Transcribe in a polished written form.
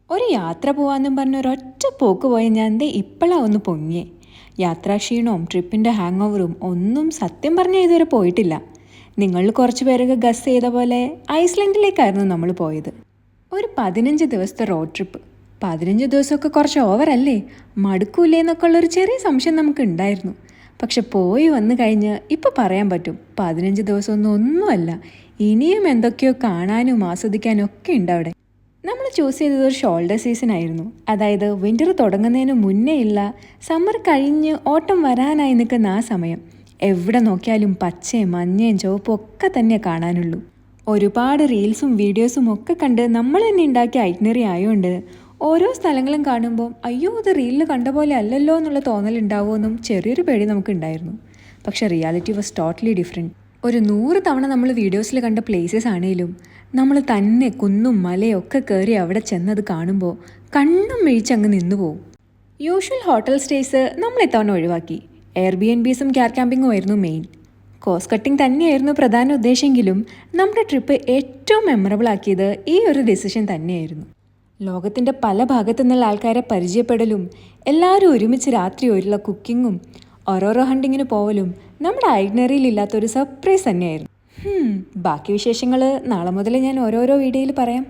ഒരു യാത്ര പോവാന്നും പറഞ്ഞ ഒരൊറ്റ പോക്ക് പോയ ഞാൻ ദേ ഇപ്പോഴാണ് ഒന്ന് പൊങ്ങിയേ. യാത്രാക്ഷീണവും ട്രിപ്പിൻ്റെ ഹാങ് ഓവറും ഒന്നും സത്യം പറഞ്ഞാൽ ഇതുവരെ പോയിട്ടില്ല. നിങ്ങളിൽ കുറച്ച് പേരൊക്കെ ഗസ് ചെയ്ത പോലെ ഐസ്ലൻഡിലേക്കായിരുന്നു നമ്മൾ പോയത്. ഒരു 15 ദിവസത്തെ റോഡ് ട്രിപ്പ്. 15 ദിവസമൊക്കെ കുറച്ച് ഓവറല്ലേ, മടുക്കൂലേ എന്നൊക്കെ ഉള്ളൊരു ചെറിയ സംശയം നമുക്ക് ഉണ്ടായിരുന്നു. പക്ഷെ പോയി വന്നു കഴിഞ്ഞ് ഇപ്പോൾ പറയാൻ പറ്റും, 15 ദിവസമൊന്നുമല്ല, ഇനിയും എന്തൊക്കെയോ കാണാനും ആസ്വദിക്കാനും ഒക്കെ ഉണ്ട് അവിടെ. നമ്മൾ ചൂസ് ചെയ്തത് ഒരു ഷോൾഡർ സീസൺ ആയിരുന്നു. അതായത് വിൻ്റർ തുടങ്ങുന്നതിന് മുന്നേ ഇല്ല, സമ്മർ കഴിഞ്ഞ് ഓട്ടം വരാനായി നിൽക്കുന്ന ആ സമയം. എവിടെ നോക്കിയാലും പച്ചയും മഞ്ഞയും ചുവപ്പും ഒക്കെ തന്നെ കാണാനുള്ളൂ. ഒരുപാട് റീൽസും വീഡിയോസും ഒക്കെ കണ്ട് നമ്മൾ തന്നെ ഉണ്ടാക്കിയ ഐറ്റിനറി ആയതുകൊണ്ട് ഓരോ സ്ഥലങ്ങളും കാണുമ്പോൾ അയ്യോ ഇത് റീലിൽ കണ്ട പോലെ അല്ലല്ലോ എന്നുള്ള തോന്നലുണ്ടാവുമെന്നും ചെറിയൊരു പേടി നമുക്കുണ്ടായിരുന്നു. പക്ഷേ റിയാലിറ്റി വാസ് ടോട്ടലി ഡിഫറെൻറ്റ്. ഒരു 100 തവണ നമ്മൾ വീഡിയോസിൽ കണ്ട പ്ലേസസ് ആണെങ്കിലും നമ്മൾ തന്നെ കുന്നും മലയും ഒക്കെ കയറി അവിടെ ചെന്നത് കാണുമ്പോൾ കണ്ണും മിഴിച്ചങ്ങ് നിന്നു പോവും. യൂഷ്വൽ ഹോട്ടൽ സ്റ്റേസ് നമ്മൾ ഇത്തവണ ഒഴിവാക്കി. എയർബിഎൻബീസും ക്യാർ ക്യാമ്പിങ്ങും ആയിരുന്നു മെയിൻ. കോസ്റ്റ് കട്ടിങ് തന്നെയായിരുന്നു പ്രധാന ഉദ്ദേശമെങ്കിലും നമ്മുടെ ട്രിപ്പ് ഏറ്റവും മെമ്മറബിൾ ആക്കിയത് ഈ ഒരു ഡിസിഷൻ തന്നെയായിരുന്നു. ലോകത്തിൻ്റെ പല ഭാഗത്തു നിന്നുള്ള ആൾക്കാരെ പരിചയപ്പെടലും എല്ലാവരും ഒരുമിച്ച് രാത്രി ഒരുള്ള കുക്കിങ്ങും ഓരോരോ ഹണ്ടിങ്ങിന് പോവലും നമ്മുടെ ഐറ്റിനറിയിൽ ഇല്ലാത്തൊരു സർപ്രൈസ് തന്നെയായിരുന്നു. ബാക്കി വിശേഷങ്ങൾ നാളെ മുതൽ ഞാൻ ഓരോരോ വീഡിയോയിൽ പറയാം.